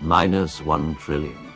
-1 trillion.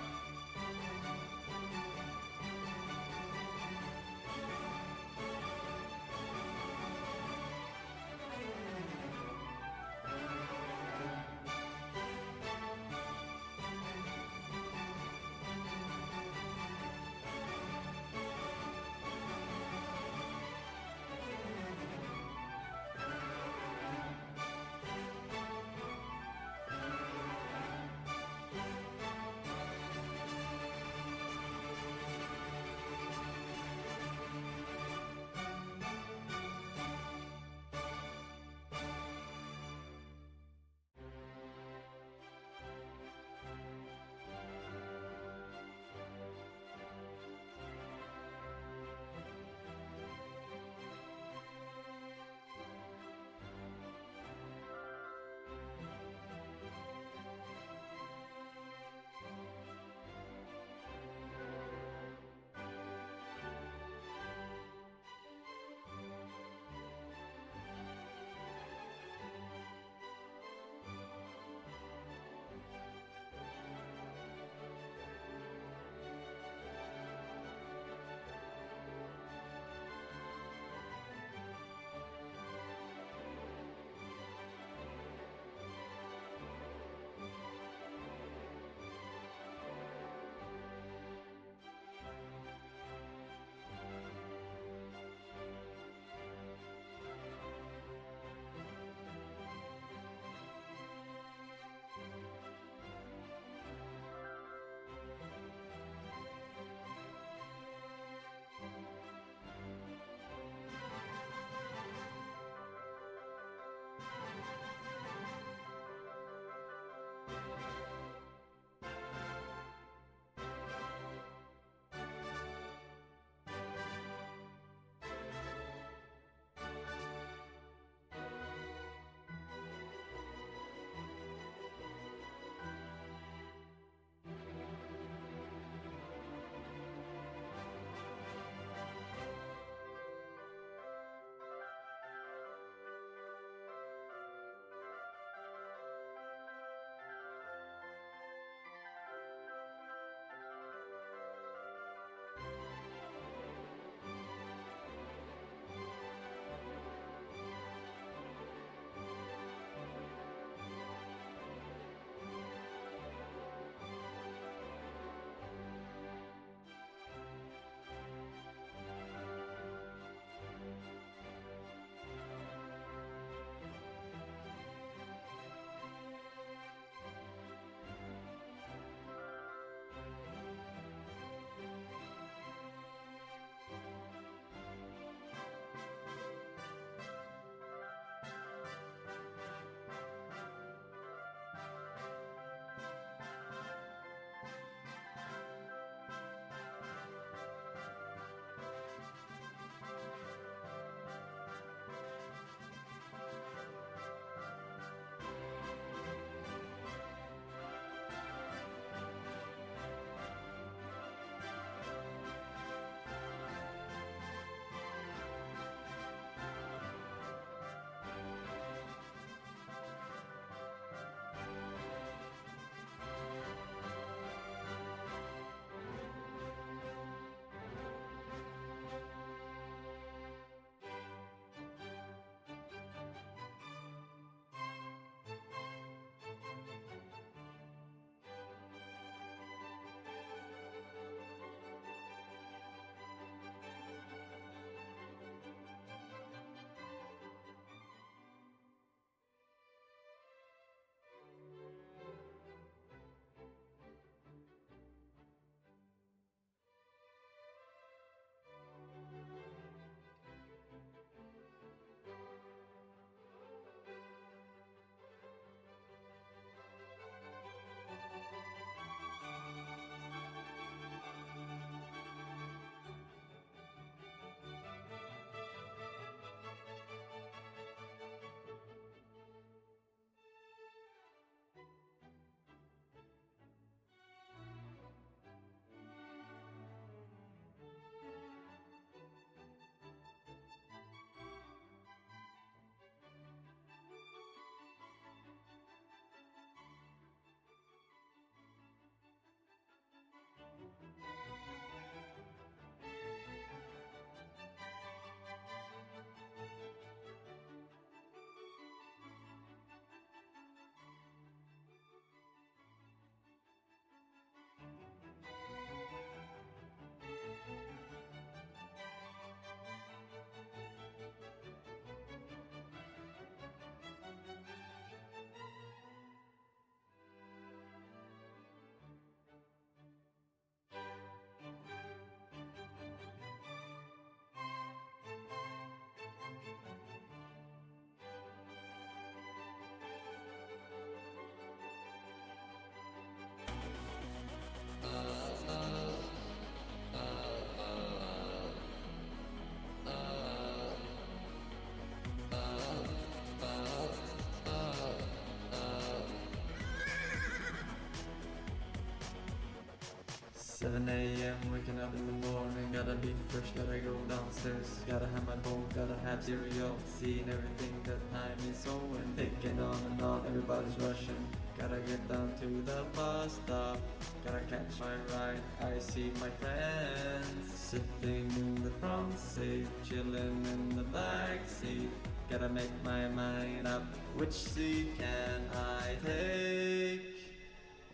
7 a.m. waking up in the morning, gotta be fresh, gotta go downstairs, gotta have my bowl, gotta have cereal, seeing everything that time is going, taking on and on, everybody's rushing, gotta get down to the bus stop, gotta catch my ride, I see my friends sitting in the front seat, chilling in the back seat, gotta make my mind up, which seat can I take?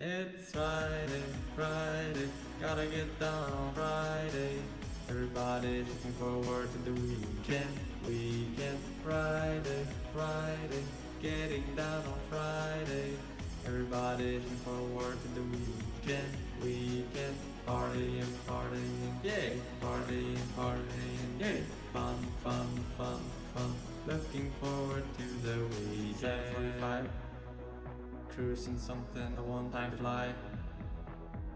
It's Friday, Friday, gotta get down on Friday. Everybody's looking forward to the weekend, weekend, Friday, Friday, getting down on Friday. Everybody's looking forward to the weekend, weekend, partying, partying, yay, partying, partying, yay, fun, fun, fun, fun, looking forward to the weekend. 7:45. Cruising something, a one-time fly.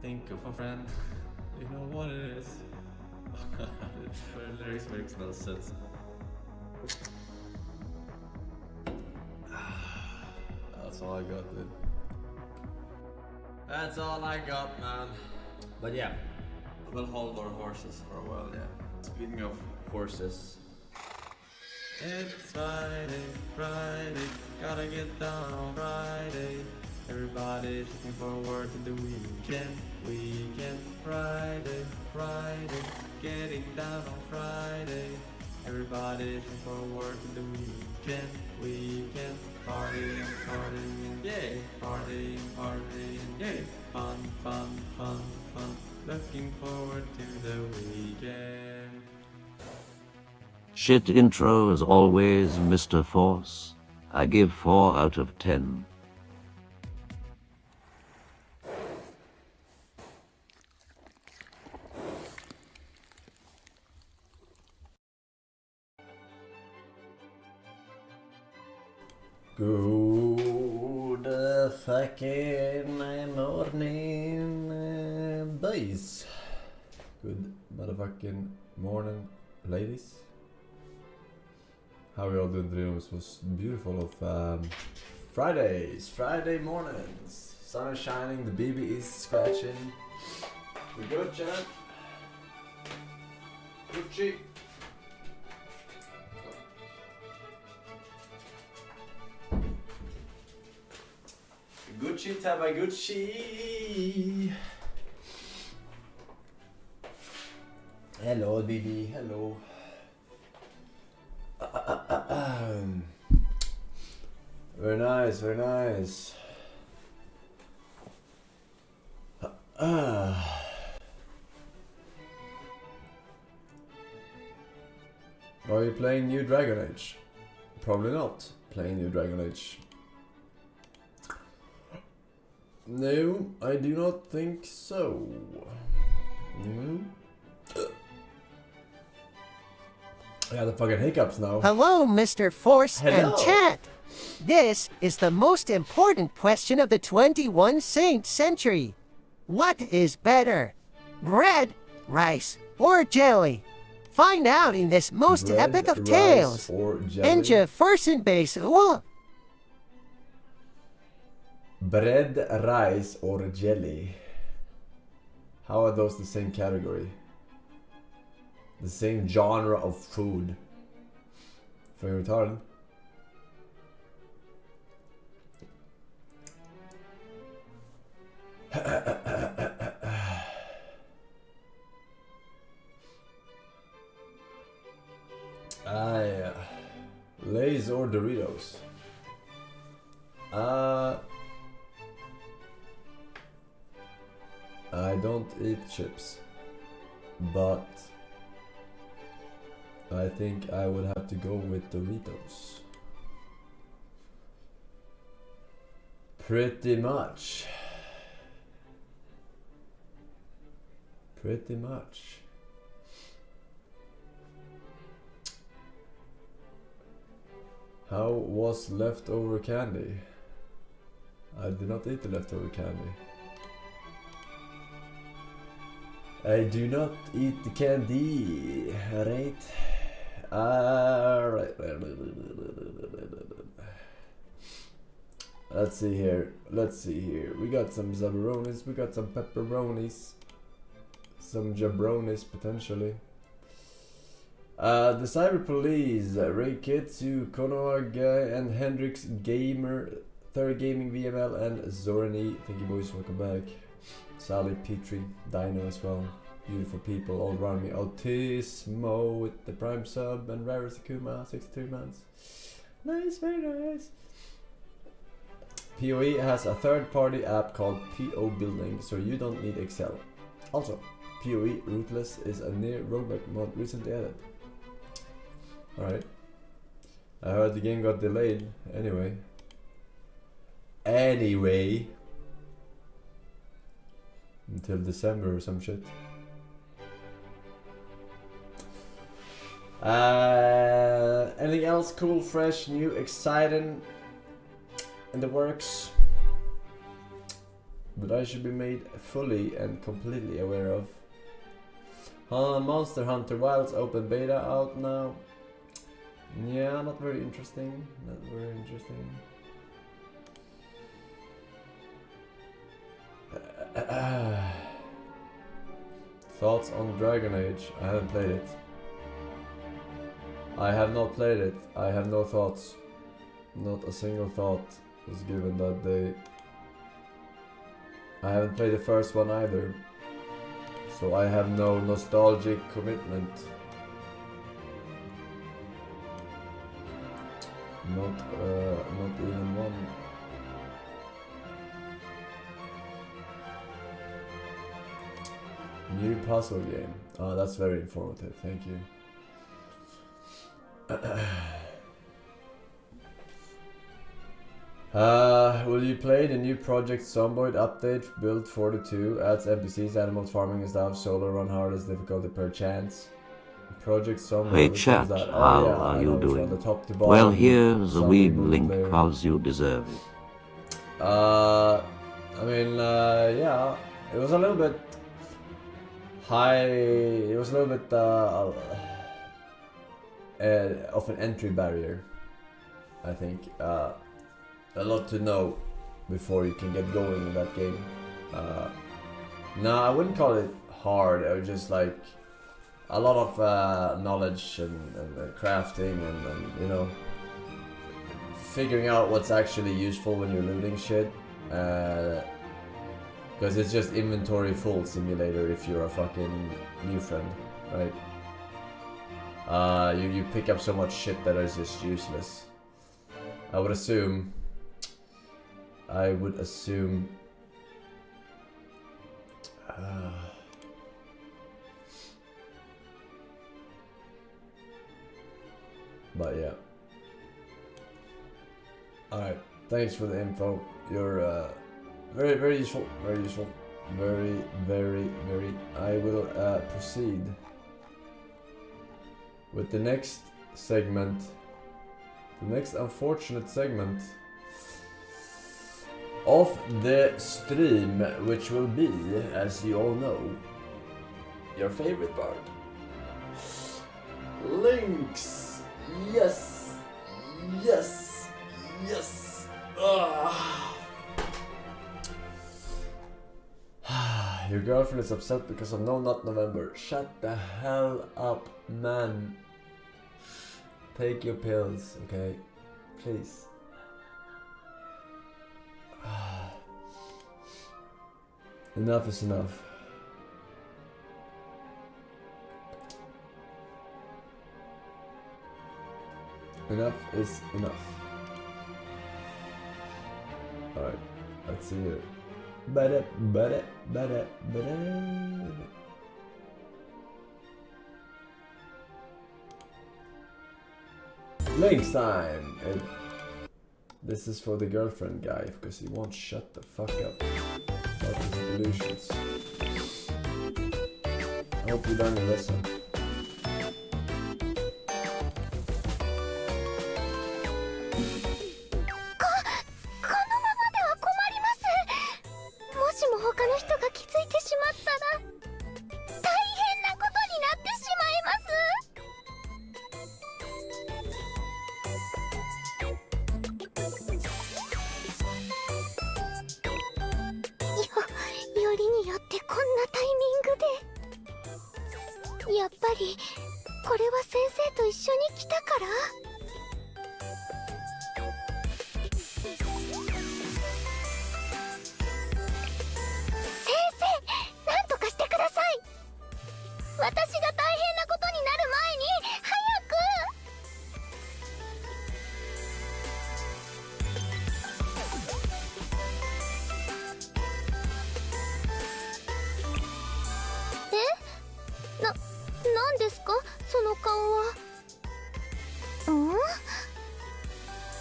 Think of a friend. You know what it is. The lyrics makes no sense. That's all I got, dude. That's all I got, man. But yeah, we'll hold our horses for a while, yeah. Speaking of horses. It's Friday, Friday, gotta get down on Friday. Everybody's looking forward to the weekend, weekend, Friday, Friday, getting down on Friday. Everybody's looking forward to the weekend, weekend, partying, partying, yay, partying, partying, yay, fun, fun, fun, fun, looking forward to the weekend. Shit intro as always, Mr. Force. I give 4 out of 10. Good fucking morning, boys. Good motherfucking morning, ladies. How are we all doing today? This was beautiful of Friday mornings. Sun is shining, the baby is scratching. We good, Chad? Gucci. Gucci Tabaguchi. Hello, baby. Hello. Very nice, very nice. Are you playing New Dragon Age? Probably not playing New Dragon Age. No, I do not think so. No. I got the fucking hiccups now. Hello, Mr. Force Hello. and chat. This is the most important question of the 21st century. What is better, bread, rice, or jelly? Find out in this most Bread, epic of rice, tales. or jelly? Enja Forsen base. Bread, rice, or jelly? How are those the same category? The same genre of food? Fucking retarded. Yeah. Lay's or Doritos? I don't eat chips, but I think I would have to go with Doritos. Pretty much. Pretty much. How was leftover candy? I did not eat the leftover candy. I do not eat the candy, right? Right. Let's see here. We got some zabronis, we got some pepperonis. Some jabronis potentially. The Cyber Police, Ray Kitsu, Konoha Guy, and Hendrix Gamer, Third Gaming VML, and Zorani. Thank you boys, welcome back. Sally Petrie, Dino as well. Beautiful people all around me. Autismo with the Prime sub, and Rara Sakuma, 63 months. Nice, very nice. PoE has a third-party app called PO Building, so you don't need Excel. Also, PoE Rootless is a near roguelike mod recently added. Alright. I heard the game got delayed. Anyway. Until December or some shit. Anything else cool, fresh, new, exciting in the works that I should be made fully and completely aware of? Monster Hunter Wilds open beta out now. Yeah, not very interesting. Not very interesting. Thoughts on Dragon Age? I haven't played it. I have not played it. I have no thoughts. Not a single thought was given that day. I haven't played the first one either. So I have no nostalgic commitment. Not even one. New puzzle game. Oh, that's very informative. Thank you. Will you play the new Project Zomboid update? Build 42 adds NPCs, animals, farming and stuff. Solo run hardest difficulty per chance. Project Zomboid. Hey chat, how are you doing? Well, here's a wee link cause you deserve it. I mean, yeah, it was a little bit high. It was a little bit of an entry barrier, I think. A lot to know before you can get going in that game. No, I wouldn't call it hard. It was just like a lot of knowledge and crafting and you know, figuring out what's actually useful when you're looting shit. Because it's just inventory full simulator if you're a fucking new friend, right? You pick up so much shit that is just useless. I would assume. But yeah. Alright, thanks for the info. You're very, very useful. Very useful. Very, very, very. I will proceed with the next segment. The next unfortunate segment of the stream, which will be, as you all know, your favorite part. Links. Yes. Yes. Yes. Your girlfriend is upset because of No Nut November. Shut the hell up, man. Take your pills, okay? Please. Enough is enough. Enough is enough. Alright, let's see here. Bada. Links time! This is for the girlfriend guy, because he won't shut the fuck up about his delusions. I hope you learn a lesson. やっぱりこれは先生と一緒に来たから？先生、なんとかしてください。私が大変なことになる前に早く。なんですかその顔は。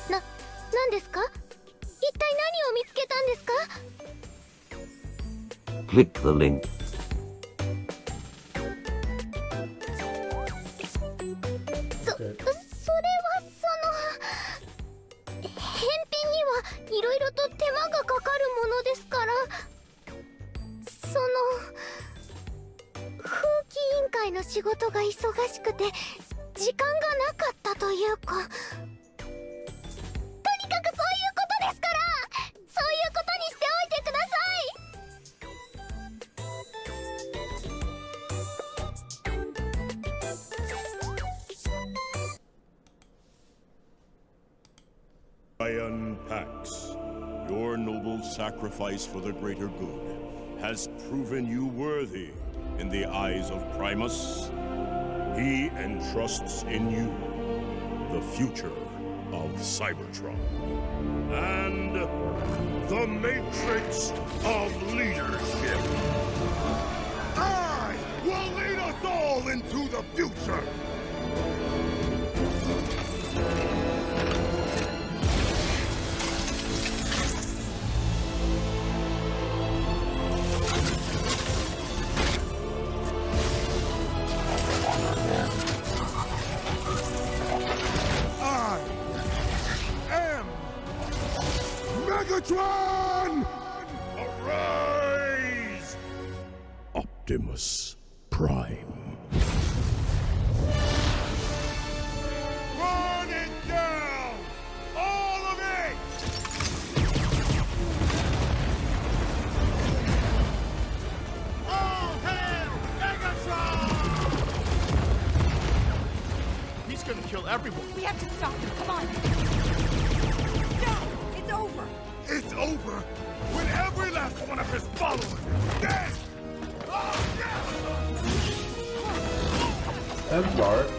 なんですか？一体何を見つけたんですか？ Click the link. それは返品にはいろいろと手間がかかるものですから、風紀委員会の仕事が忙しくて時間がなかったというか、とにかくそういうことですから、そういうことにしておいてください。Iron Pax, your noble sacrifice for the greater good has proven you worthy in the eyes of Primus. He entrusts in you the future of Cybertron and the matrix of leadership. I will lead us all into the future. Megatron! Arise! Optimus Prime. Burn it down! All of it! All hail Megatron! He's gonna kill everyone. We have to stop him. Come on. No! It's over. It's over when every last one of his followers is dead! Oh, yeah! And Bart.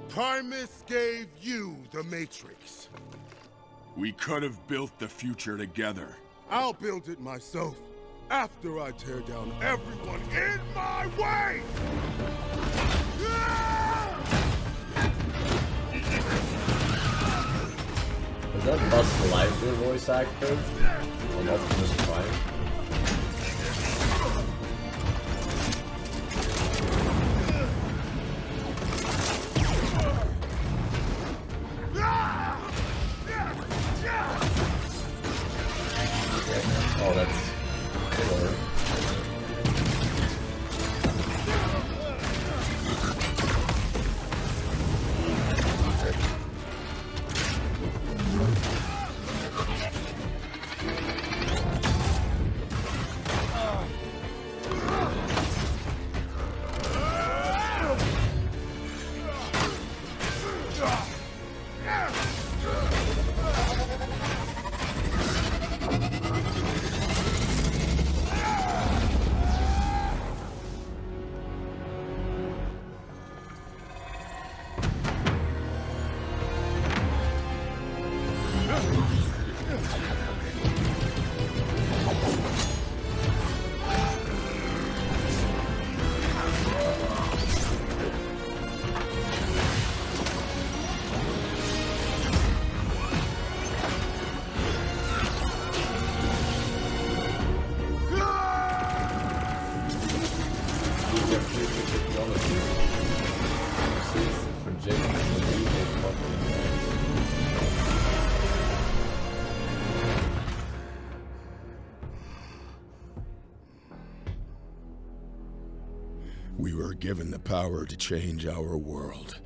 Primus gave you the Matrix. We could have built the future together. I'll build it myself after I tear down everyone in my way! Is that Buzz Lightyear voice actor? On Optimus Prime? Oh, that's killer. We were given the power to change our world.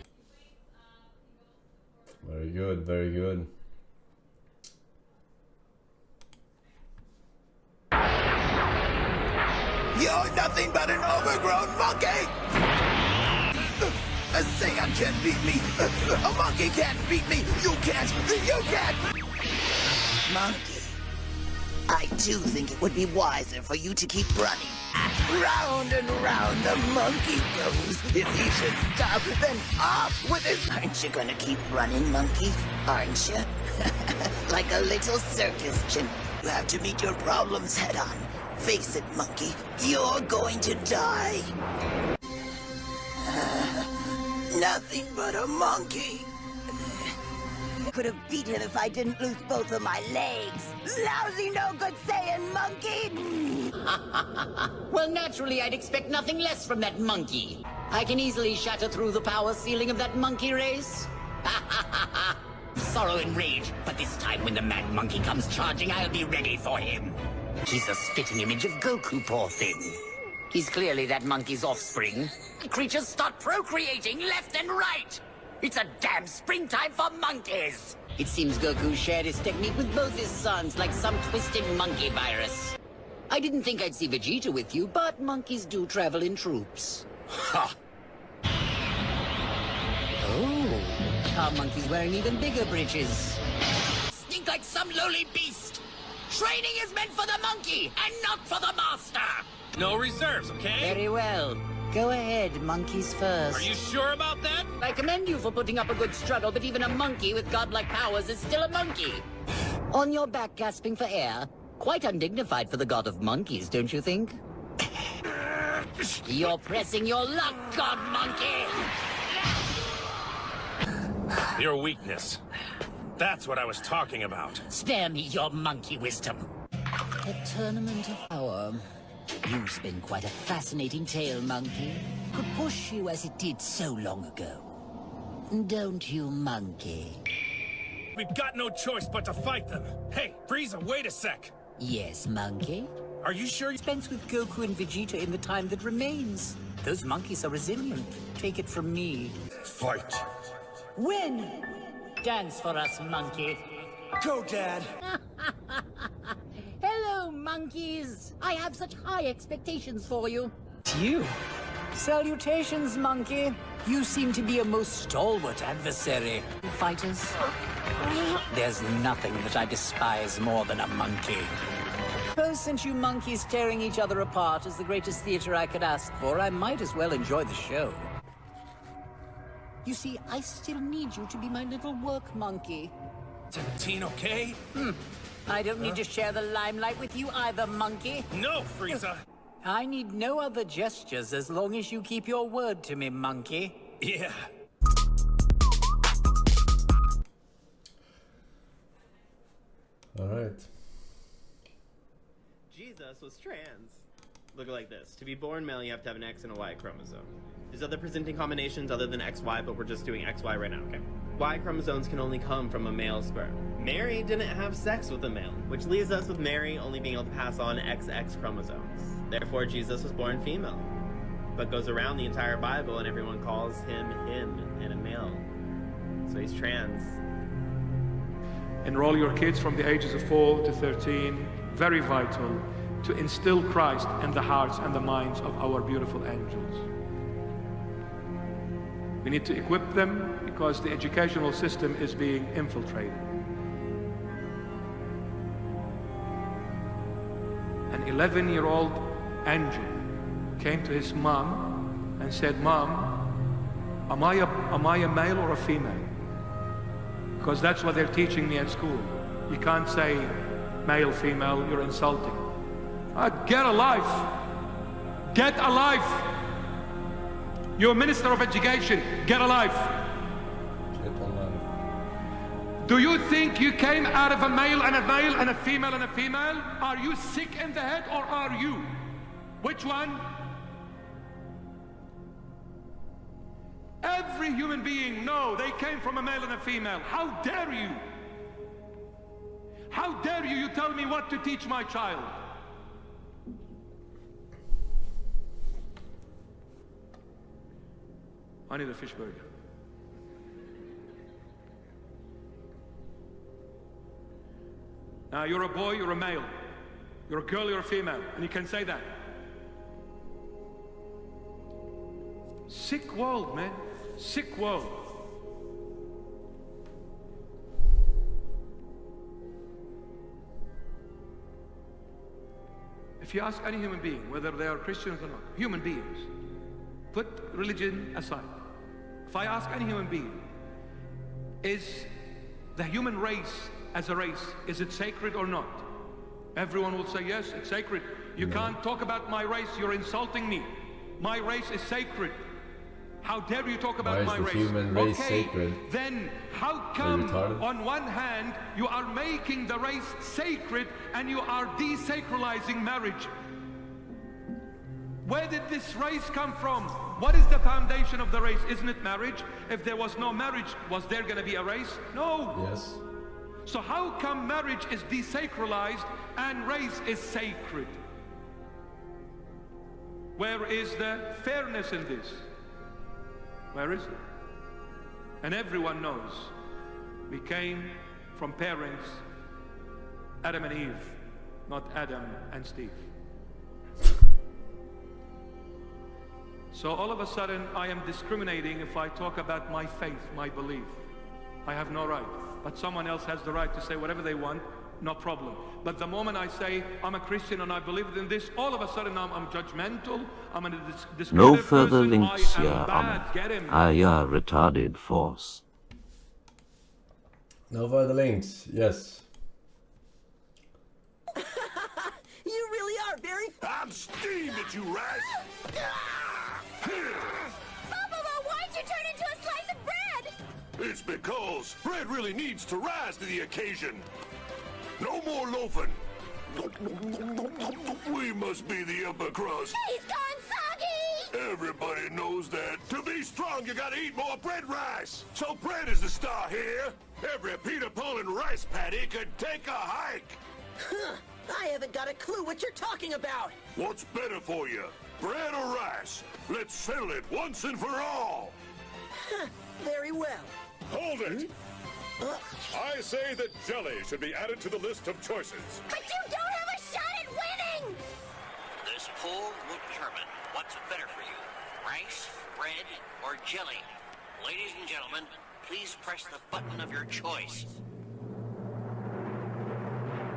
Very good, very good. You're nothing but an overgrown monkey! A Saiyan can't beat me! A monkey can't beat me! You can't! You can't! Monkey, I do think it would be wiser for you to keep running. Round and round the monkey goes. If he should stop, then off with his... Aren't you gonna keep running, monkey? Aren't you? Like a little circus chimp. You have to meet your problems head on. Face it, monkey. You're going to die. Nothing but a monkey. Could have beat him if I didn't lose both of my legs. Lousy, no good Saiyan monkey. Well, naturally, I'd expect nothing less from that monkey. I can easily shatter through the power ceiling of that monkey race. Sorrow and rage, but this time when the mad monkey comes charging, I'll be ready for him. He's a spitting image of Goku, poor thing. He's clearly that monkey's offspring. The creatures start procreating left and right. It's a damn springtime for monkeys. It seems Goku shared his technique with both his sons like some twisted monkey virus. I didn't think I'd see Vegeta with you, but monkeys do travel in troops. Ha! Oh, our monkey's wearing even bigger breeches. Stink like some lowly beast. Training is meant for the monkey and not for the master. No reserves, okay? Very well. Go ahead, monkeys first. Are you sure about that? I commend you for putting up a good struggle, but even a monkey with godlike powers is still a monkey. On your back gasping for air. Quite undignified for the god of monkeys, don't you think? You're pressing your luck, god monkey! Your weakness. That's what I was talking about. Spare me your monkey wisdom. A tournament of power. You spin quite a fascinating tale, monkey. Could push you as it did so long ago. Don't you, monkey? We've got no choice but to fight them. Hey, Frieza, wait a sec. Yes, monkey? Are you sure you... Spence with Goku and Vegeta in the time that remains. Those monkeys are resilient. Take it from me. Fight. Win! Dance for us, monkey. Go, Dad. Hello, monkeys. I have such high expectations for you. You? Salutations, monkey. You seem to be a most stalwart adversary. Fighters? There's nothing that I despise more than a monkey. Suppose since you monkeys tearing each other apart is the greatest theater I could ask for, I might as well enjoy the show. You see, I still need you to be my little work monkey. 17, okay? I don't need to share the limelight with you either, monkey. No, Frieza. I need no other gestures as long as you keep your word to me, monkey. Yeah. All right. Jesus was trans. Look like this. To be born male, you have to have an X and a Y chromosome. There's other presenting combinations other than XY, but we're just doing XY right now, okay? Y chromosomes can only come from a male sperm. Mary didn't have sex with a male, which leaves us with Mary only being able to pass on XX chromosomes. Therefore, Jesus was born female, but goes around the entire Bible and everyone calls him and a male. So he's trans. Enroll your kids from the ages of 4 to 13, very vital, to instill Christ in the hearts and the minds of our beautiful angels. We need to equip them because the educational system is being infiltrated. An 11-year-old angel came to his mom and said, "Mom, am I a male or a female? Because that's what they're teaching me at school. You can't say male, female, you're insulting." Get a life! Get a life! You're a minister of education, get a life! Do you think you came out of a male and a male and a female and a female? Are you sick in the head or are you? Which one? Every human being, no, they came from a male and a female. How dare you? How dare you tell me what to teach my child? I need a fish burger. Now, you're a boy, you're a male. You're a girl, you're a female. And you can say that. Sick world, man. Sick world. If you ask any human being, whether they are Christians or not, human beings, put religion aside. If I ask any human being, is the human race as a race, is it sacred or not? Everyone will say, yes, it's sacred. You can't talk about my race, you're insulting me. My race is sacred. How dare you talk about my race? Human race okay, sacred? Then how come on one hand you are making the race sacred and you are desacralizing marriage? Where did this race come from? What is the foundation of the race? Isn't it marriage? If there was no marriage, was there going to be a race? No. Yes. So how come marriage is desacralized and race is sacred? Where is the fairness in this? Where is it? And everyone knows we came from parents, Adam and Eve, not Adam and Steve. So all of a sudden I am discriminating if I talk about my faith, my belief. I have no right. But someone else has the right to say whatever they want, no problem. But the moment I say I'm a Christian and I believe in this, all of a sudden I'm judgmental, I'm a discriminative No further person, links, I am yeah, bad, get him. retarded force. No further links, yes. You really are very... I'm steamed at you, Rice! Bubba, why'd you turn into a slice of bread? It's because bread really needs to rise to the occasion. No more loafing. We must be the upper crust. He's gone soggy! Everybody knows that. To be strong, you gotta eat more bread rice. So bread is the star here. Every Peter, Paul, and rice patty could take a hike. Huh, I haven't got a clue what you're talking about. What's better for you, bread or rice? Let's settle it once and for all. Huh, very well. Hold it! I say that jelly should be added to the list of choices. But you don't have a shot at winning! This poll will determine what's better for you, rice, bread, or jelly. Ladies and gentlemen, please press the button of your choice.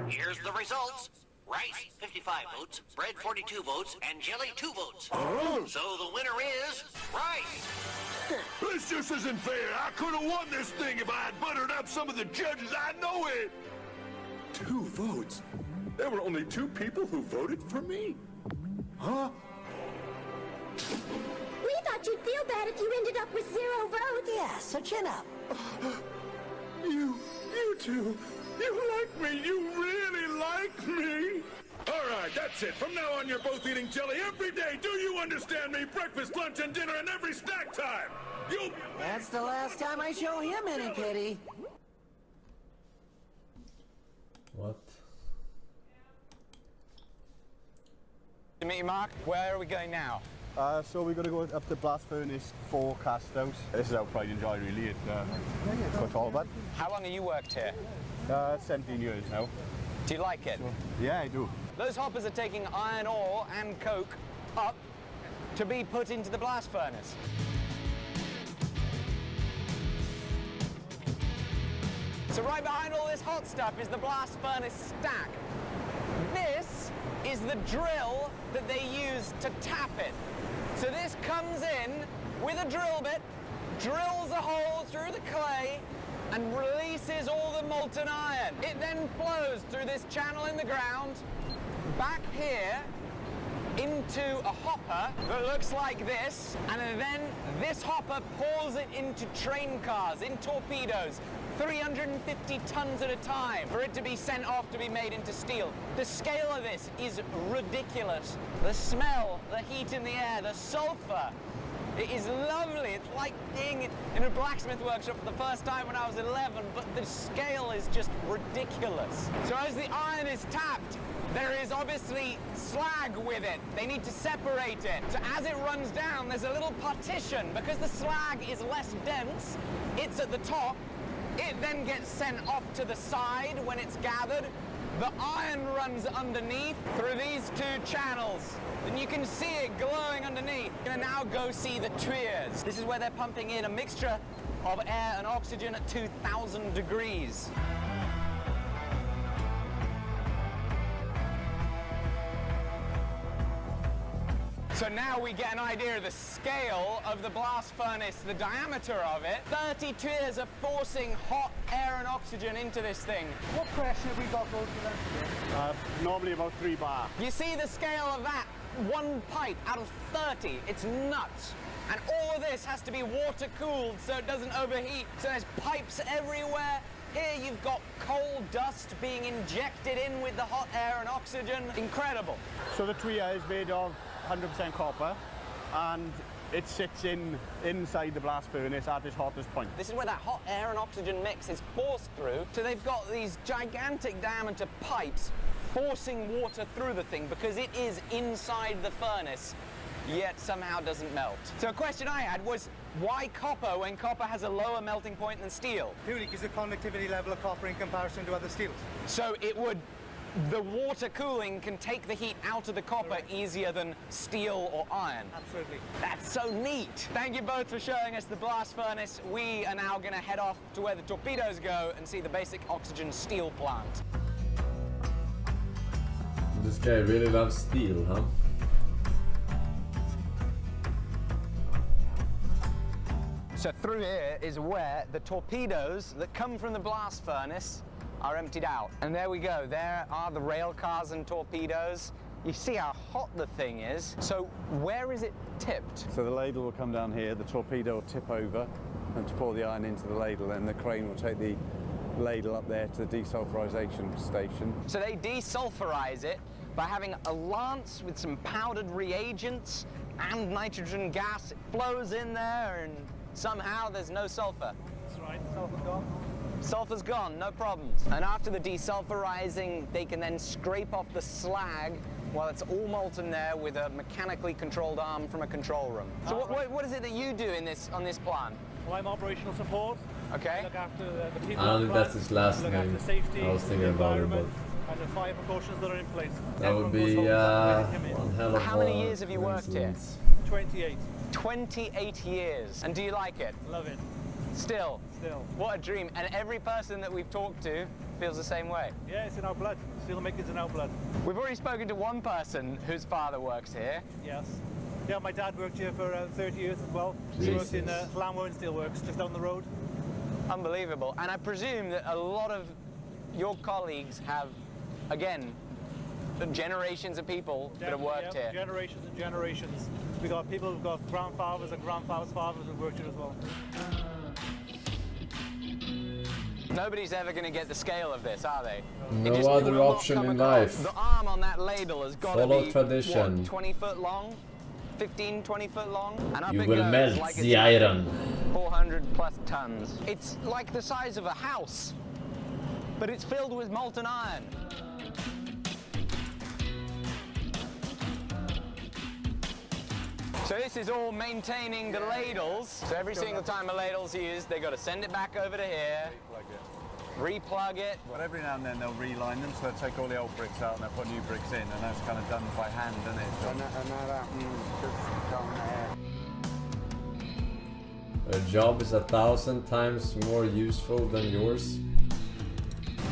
Here's the results. Rice, 55 votes, bread, 42 votes, and jelly, 2 votes. So the winner is rice. This just isn't fair. I could have won this thing if I had buttered up some of the judges. I know it. 2 votes? There were only 2 people who voted for me? Huh? We thought you'd feel bad if you ended up with 0 votes. Yeah, so chin up. You two, you like me. You really like me. All right, that's it. From now on, you're both eating jelly every day. Do you understand me? Breakfast, lunch, and dinner, and every snack time. You... That's the last time I show him any pity. What? To meet you, Mark. Where are we going now? So we're going to go up the blast furnace for cast house. This is our pride and joy, really. It's got all about. How long have you worked here? 17 years now. Do you like it? Yeah, I do. Those hoppers are taking iron ore and coke up to be put into the blast furnace. So right behind all this hot stuff is the blast furnace stack. This is the drill that they use to tap it. So this comes in with a drill bit, drills a hole through the clay, and releases all the molten iron. It then flows through this channel in the ground, back here, into a hopper that looks like this, and then this hopper pours it into train cars, in torpedoes, 350 tons at a time for it to be sent off to be made into steel. The scale of this is ridiculous. The smell, the heat in the air, the sulfur. It is lovely. It's like being in a blacksmith workshop for the first time when I was 11, but the scale is just ridiculous. So as the iron is tapped, there is obviously slag with it. They need to separate it. So as it runs down, there's a little partition. Because the slag is less dense, it's at the top. It then gets sent off to the side when it's gathered. The iron runs underneath through these two channels. And you can see it glowing underneath. We're gonna now go see the tuyeres. This is where they're pumping in a mixture of air and oxygen at 2,000 degrees. So now we get an idea of the scale of the blast furnace, the diameter of it. 30 tuyeres are forcing hot air and oxygen into this thing. What pressure have we got going for them today? Normally about 3 bar. You see the scale of that? One pipe out of 30. It's nuts. And all of this has to be water cooled so it doesn't overheat. So there's pipes everywhere. Here you've got coal dust being injected in with the hot air and oxygen. Incredible. So the tuyer is made of 100% copper, and it sits inside the blast furnace at its hottest point. This is where that hot air and oxygen mix is forced through. So they've got these gigantic diameter pipes forcing water through the thing because it is inside the furnace, yet somehow doesn't melt. So a question I had was, why copper when copper has a lower melting point than steel? Purely because the conductivity level of copper in comparison to other steels. So it would, the water cooling can take the heat out of the copper easier than steel or iron. Absolutely. That's so neat. Thank you both for showing us the blast furnace. We are now going to head off to where the torpedoes go and see the basic oxygen steel plant. This guy really loves steel, huh? So through here is where the torpedoes that come from the blast furnace are emptied out. And there we go. There are the rail cars and torpedoes. You see how hot the thing is. So where is it tipped? So the ladle will come down here, the torpedo will tip over and to pour the iron into the ladle, and the crane will take the ladle up there to the desulfurization station. So they desulfurize it by having a lance with some powdered reagents and nitrogen gas. It flows in there and somehow there's no sulfur. That's right, sulfur's gone. Sulfur's gone, no problems. And after the desulfurizing, they can then scrape off the slag while it's all molten there with a mechanically controlled arm from a control room. So what is it that you do on this plant? Well, I'm operational support. Okay. I look after the people. I don't think that's his last name. After safety, I was thinking about it, but and the fire precautions that are in place. that would be one hell of How many years have you worked here? 28. 28 years. And do you like it? Love it. Still? Still. What a dream. And every person that we've talked to feels the same way. Yeah, it's in our blood. Steelmaking's in our blood. We've already spoken to one person whose father works here. Yes. Yeah, my dad worked here for 30 years as well. He worked in Lamwo Steelworks just down the road. Unbelievable. And I presume that a lot of your colleagues have, again, generations of people that have worked here. Generations and generations. We've got people who've got grandfathers and grandfathers' fathers who've worked here as well. Nobody's ever going to get the scale of this, are they? No other option in life. The arm on that ladle has got to be, tradition. what, 20 foot long? 15, 20 foot long? And up You it will goes melt like the iron. 400 plus tons. It's like the size of a house, but it's filled with molten iron. So this is all maintaining the ladles. So every single time a ladle's used, they got to send it back over to here, replug it. But every now and then they'll reline them, so they'll take all the old bricks out and they'll put new bricks in, and that's kind of done by hand, isn't it? So Their job is 1,000 times more useful than yours.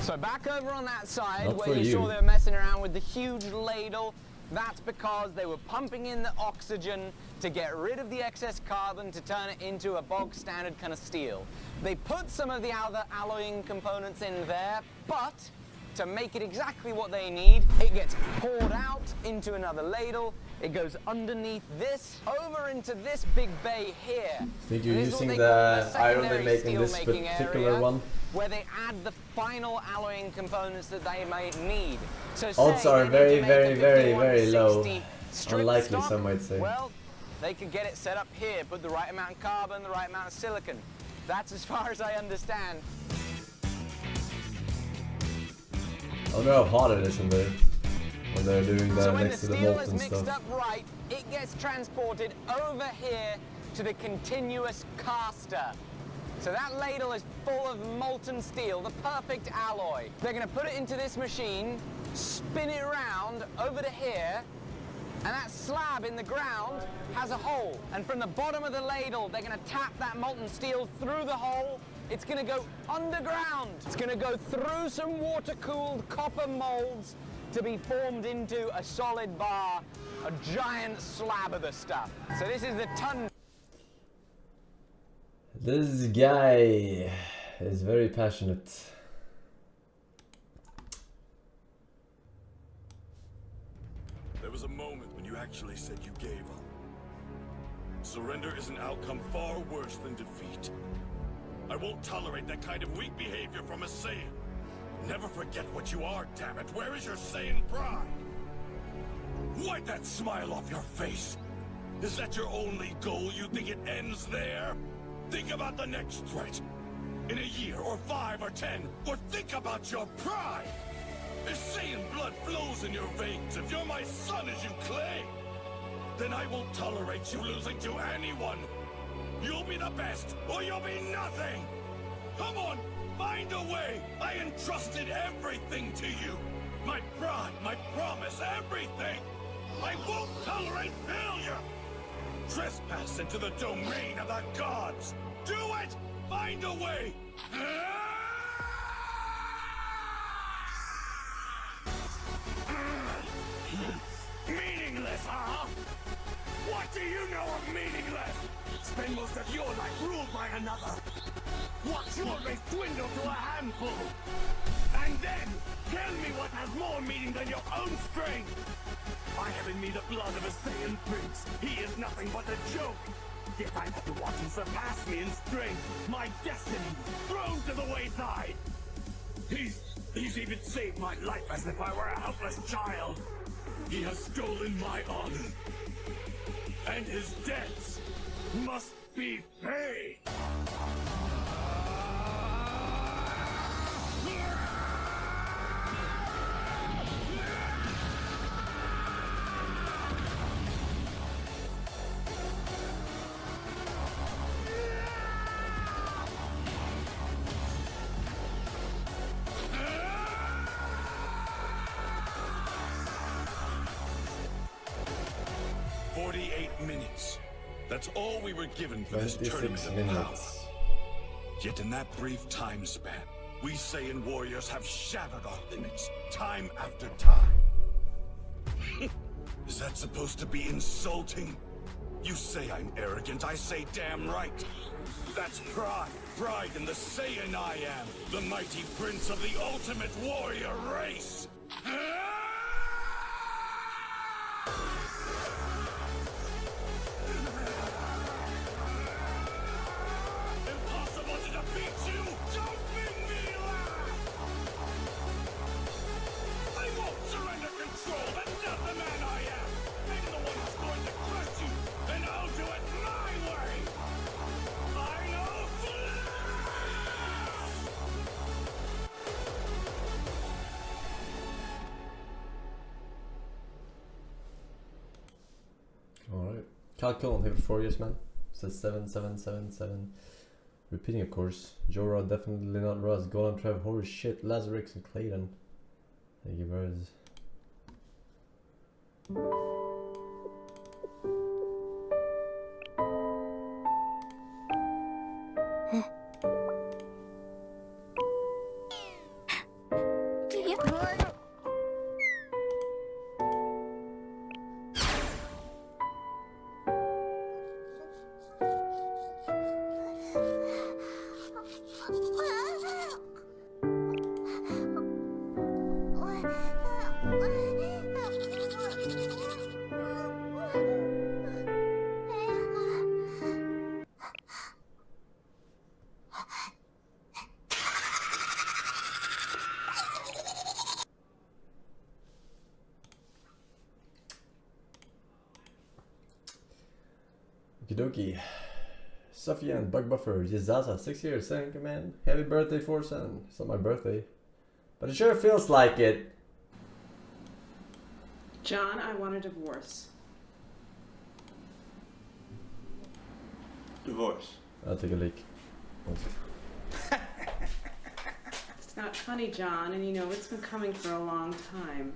So back over on that side, Not where you saw they were messing around with the huge ladle, that's because they were pumping in the oxygen to get rid of the excess carbon to turn it into a bog standard kind of steel. They put some of the other alloying components in there, but to make it exactly what they need, it gets poured out into another ladle. It goes underneath this, over into this big bay here. I think you're using the iron they make in this particular one. Where they add the final alloying components that they might need. So odds are very, very, very, very low. Unlikely, some might say. Well, they could get it set up here, put the right amount of carbon, the right amount of silicon. That's as far as I understand. I wonder how hot it is in there when they're doing that next to the molten So when the steel is mixed stuff. up right, it gets transported over here to the continuous caster. So that ladle is full of molten steel, the perfect alloy. They're going to put it into this machine, spin it around over to here, and that slab in the ground has a hole. And from the bottom of the ladle, they're going to tap that molten steel through the hole. It's going to go underground. It's going to go through some water-cooled copper molds to be formed into a solid bar, a giant slab of the stuff. So this is the ton. This guy is very passionate. There was a moment when you actually said you gave up. Surrender is an outcome far worse than defeat. I won't tolerate that kind of weak behavior from a Saiyan. Never forget what you are, damn it. Where is your Saiyan pride? Wipe that smile off your face. Is that your only goal? You think it ends there? Think about the next threat. In a year, or 5 or 10, or think about your pride. If Saiyan blood flows in your veins, if you're my son as you claim, then I won't tolerate you losing to anyone. You'll be the best, or you'll be nothing. Come on, find a way. I entrusted everything to you. My pride, my promise, everything. I won't tolerate failure. Trespass into the domain of the gods. Do it! Find a way! Meaningless, huh? What do you know of meaningless? Spend most of your life ruled by another. Watch your race dwindle to a handful. And then, tell me what has more meaning than your own strength. I have in me the blood of a Saiyan prince. He is nothing but a joke. Yet I have to watch him surpass me in strength. My destiny thrown to the wayside. He's even saved my life as if I were a helpless child. He has stolen my honor. And his debts must be paid. That's all we were given for this tournament of power. Yet in that brief time span, we Saiyan warriors have shattered our limits, time after time. Is that supposed to be insulting? You say I'm arrogant, I say damn right. That's pride. Pride in the Saiyan I am, the mighty prince of the ultimate warrior race. Alright. Calculon here for 4 years, man. Says 7777. Repeating, of course. Jorah, definitely not Russ. Golan, Trev, holy shit. Lazarix and Clayton. Thank you, birds. Okie dokie. Sophia and Bug Buffer, Jizaza, 6 years, thank you, man. Happy birthday, Forsen. It's not my birthday. But it sure feels like it. John, I want a divorce. Divorce? I'll take a leak. It's not funny, John, and you know it's been coming for a long time.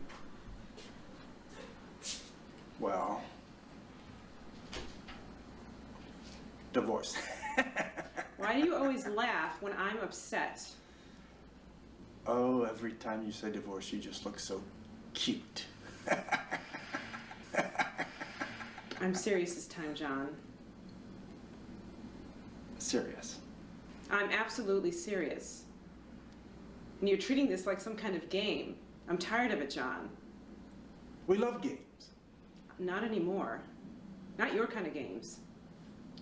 Well... divorce. Why do you always laugh when I'm upset? Oh, every time you say divorce, you just look so cute. I'm serious this time, John. Serious? I'm absolutely serious. And you're treating this like some kind of game. I'm tired of it, John. We love games. Not anymore. Not your kind of games.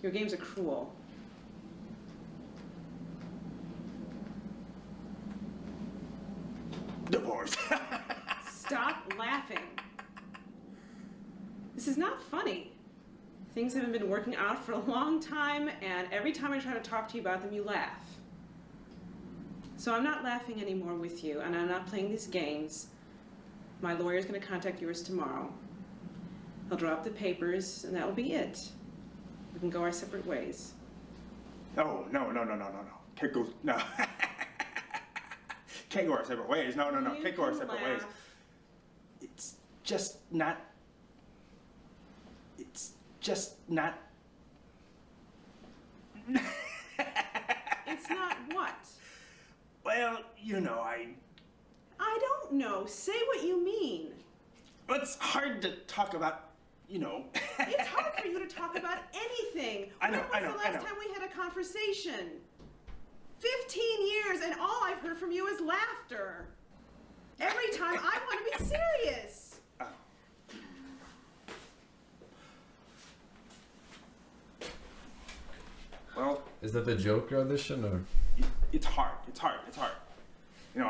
Your games are cruel. Divorce. Stop laughing. This is not funny. Things haven't been working out for a long time, and every time I try to talk to you about them, you laugh. So I'm not laughing anymore with you, and I'm not playing these games. My lawyer's going to contact yours tomorrow. He'll draw up the papers, and that will be it. We can go our separate ways. No. Can't go, no. Can't go our separate ways. No. Can't go our separate ways. It's just not... It's just not... It's not what? Well, you know, I don't know. Say what you mean. It's hard to talk about, you know. It's hard for you to talk about anything. I know. When was the last time we had a conversation? 15 years, and all I've heard from you is laughter. Every time I want to be serious. Well... Is that the Joker audition, or...? It's hard. You know,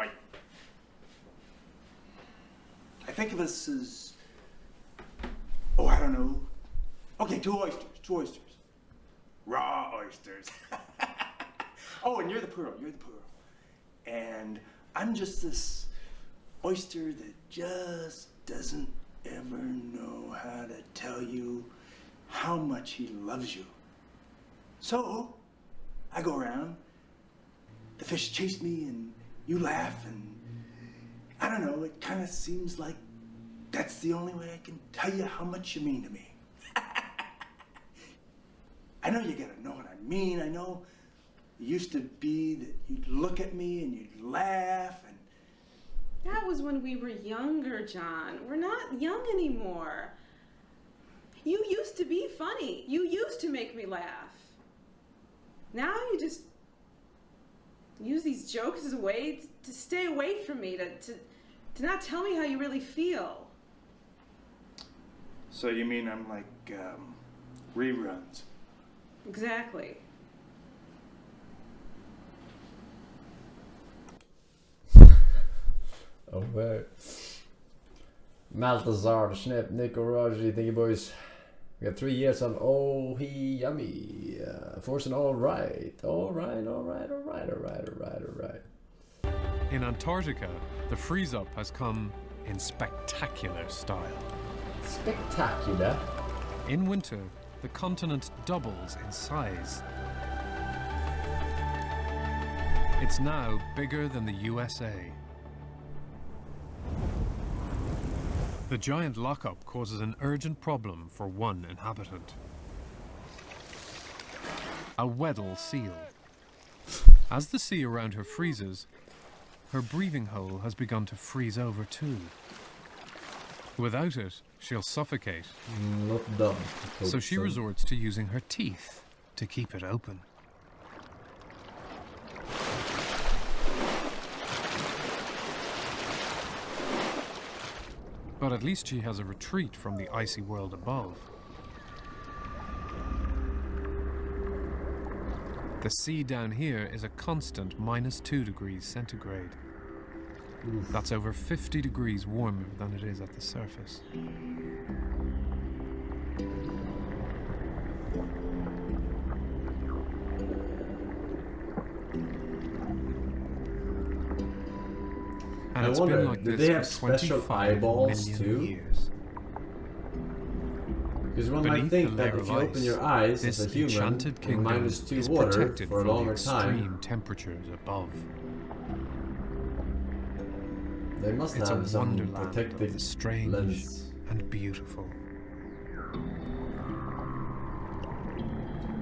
I think of us as... Oh, I don't know. Okay, two oysters. Raw oysters. Oh, and you're the pearl. And I'm just this oyster that just doesn't ever know how to tell you how much he loves you. So, I go around, the fish chase me, and you laugh, and I don't know, it kind of seems like that's the only way I can tell you how much you mean to me. I know you gotta know what I mean. I know it used to be that you'd look at me and you'd laugh, and... That was when we were younger, John. We're not young anymore. You used to be funny. You used to make me laugh. Now you just use these jokes as a way to stay away from me, to not tell me how you really feel. So you mean I'm like, reruns? Exactly. Alright. Maltazar, Snip, Nico, Raji, thank you boys. We got 3 years on Oh He Yummy. Forsen, alright. In Antarctica, the freeze-up has come in spectacular style. Spectacular? In winter, the continent doubles in size. It's now bigger than the USA. The giant lockup causes an urgent problem for one inhabitant. A Weddell seal. As the sea around her freezes, her breathing hole has begun to freeze over too. Without it, she'll suffocate. Not done. So she resorts to using her teeth to keep it open. But at least she has a retreat from the icy world above. The sea down here is a constant -2 degrees centigrade. That's over 50 degrees warmer than it is at the surface. it's wonder, been like did this they have for special 25 eyeballs million too? years. Because one might Beneath think the that layer if of you open ice, your eyes this as a human enchanted in kingdom -2 is water protected for a from the longer extreme time, temperatures above. they must It's a have some wonderland protective of the strange lens. and beautiful.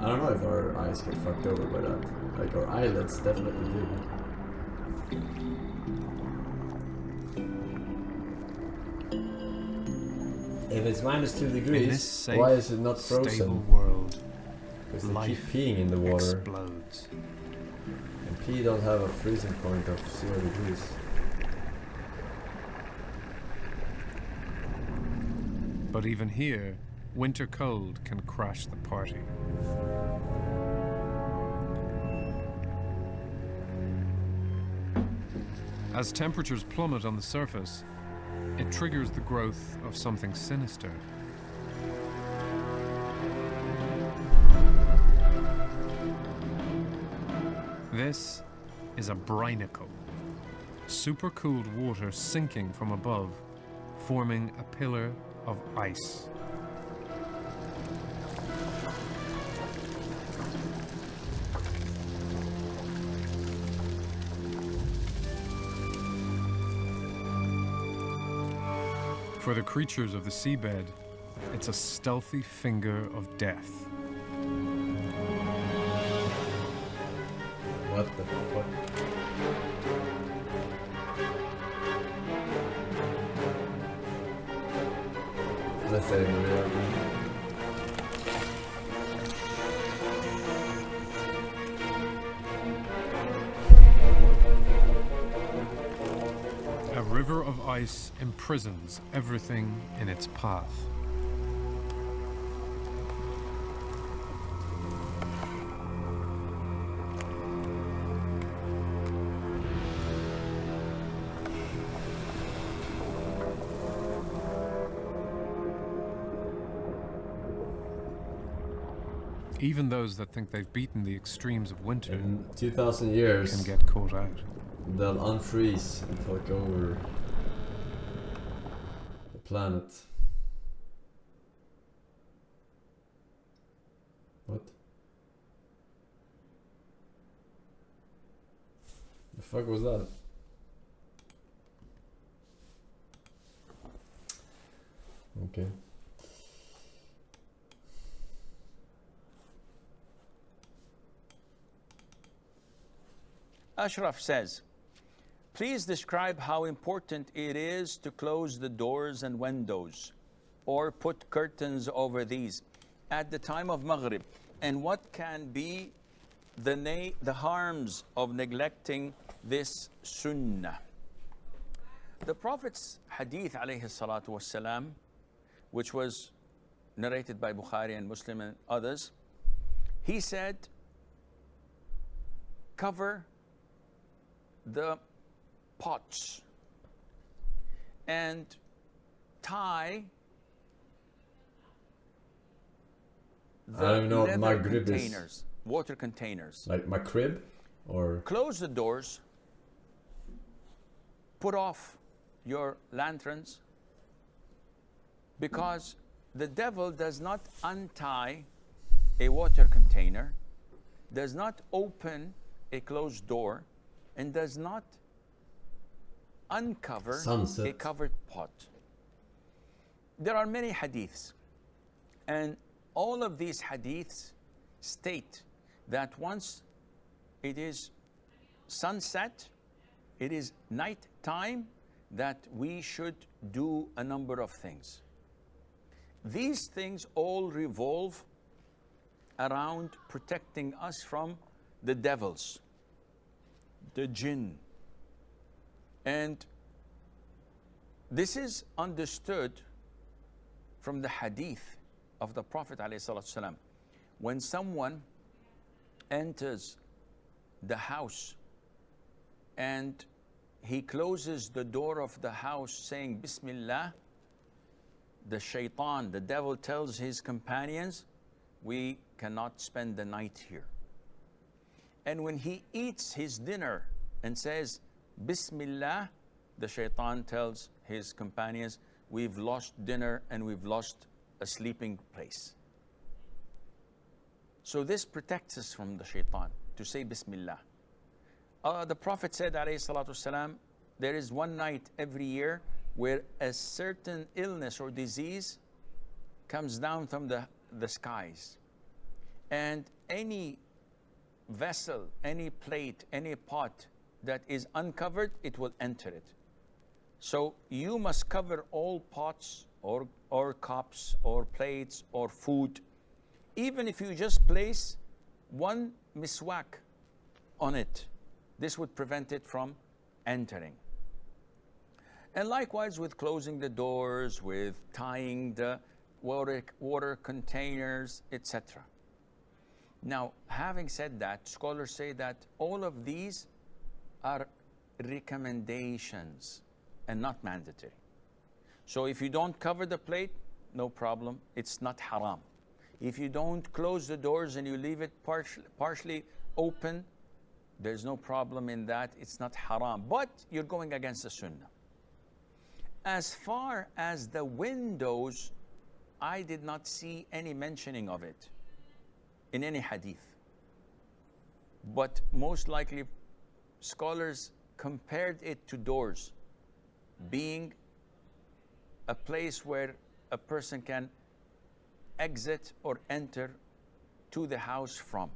I don't know if our eyes get fucked over by that. Like our eyelids definitely do. If it's -2 degrees, safe, why is it not frozen? stable world, Because they keep life peeing in the water. explodes. And pee don't have a freezing point of 0 degrees. But even here, winter cold can crash the party. As temperatures plummet on the surface, it triggers the growth of something sinister. This is a brinicle, supercooled water sinking from above, forming a pillar of ice. For the creatures of the seabed, it's a stealthy finger of death. What the fuck? Let's say in the real. A river of ice imprisons everything in its path. Even those that think they've beaten the extremes of winter In 2,000 years can get caught out. They'll unfreeze and take over the planet. What? The fuck was that? Okay. Ashraf says, please describe how important it is to close the doors and windows or put curtains over these at the time of Maghrib, and what can be the harms of neglecting this sunnah. The Prophet's hadith alayhi salatu wassalam, which was narrated by Bukhari and Muslim and others, he said, cover the pots and tie the I don't know what leather Maghrib containers, is. water containers. Like my crib? Or close the doors, put off your lanterns, because the devil does not untie a water container, does not open a closed door, and does not uncover a covered pot. There are many hadiths, and all of these hadiths state that once it is sunset, it is night time, that we should do a number of things. These things all revolve around protecting us from the devils, the jinn. And this is understood from the hadith of the Prophet ﷺ. When someone enters the house and he closes the door of the house saying Bismillah, the shaitan, the devil, tells his companions, we cannot spend the night here. And when he eats his dinner and says Bismillah, the shaitan tells his companions, we've lost dinner and we've lost a sleeping place. So this protects us from the shaitan, to say Bismillah. The Prophet said, alayhi salatu wasalam, there is one night every year where a certain illness or disease comes down from the skies. And any vessel, any plate, any pot that is uncovered, it will enter it. So you must cover all pots or cups or plates or food. Even if you just place one miswak on it, this would prevent it from entering. And likewise with closing the doors, with tying the water containers, etc. Now, having said that, scholars say that all of these are recommendations and not mandatory. So if you don't cover the plate, no problem, it's not haram. If you don't close the doors and you leave it partially open, there's no problem in that, it's not haram, but you're going against the sunnah. As far as the windows, I did not see any mentioning of it in any hadith. But most likely, scholars compared it to doors, being a place where a person can exit or enter to the house from.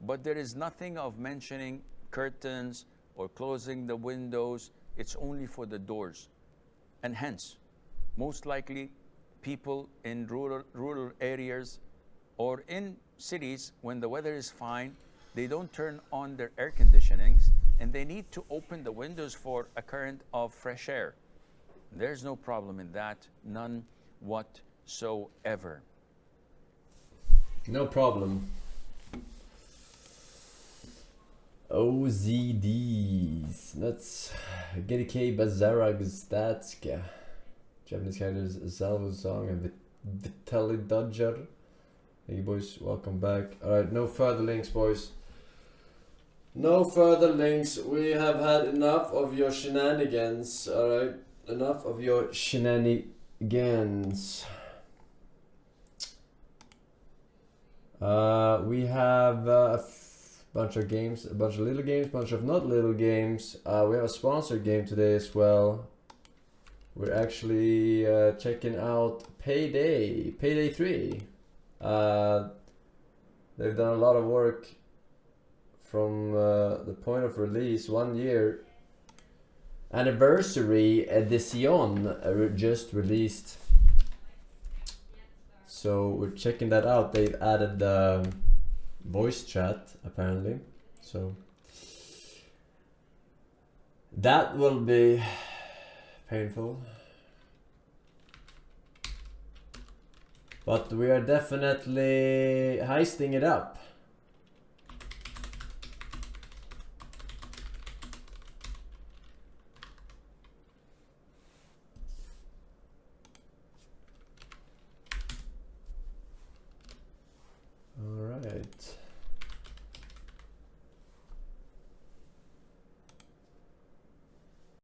But there is nothing of mentioning curtains or closing the windows. It's only for the doors. And hence, most likely, people in rural areas or in cities, when the weather is fine, they don't turn on their air conditionings and they need to open the windows for a current of fresh air. There's no problem in that, none whatsoever. No problem. OZDs. That's Gedike Bazaragstatska. Japanese characters Salvo Song and Vitaly Dodger. Hey boys, welcome back. Alright, no further links, boys. No further links. We have had enough of your shenanigans. Alright, enough of your shenanigans. We have a bunch of games, a bunch of little games, bunch of not little games. We have a sponsored game today as well. We're actually checking out Payday 3. They've done a lot of work from the point of release. 1 year anniversary edition just released. So we're checking that out. They've added voice chat apparently, so that will be painful, but we are definitely heisting it up. All right.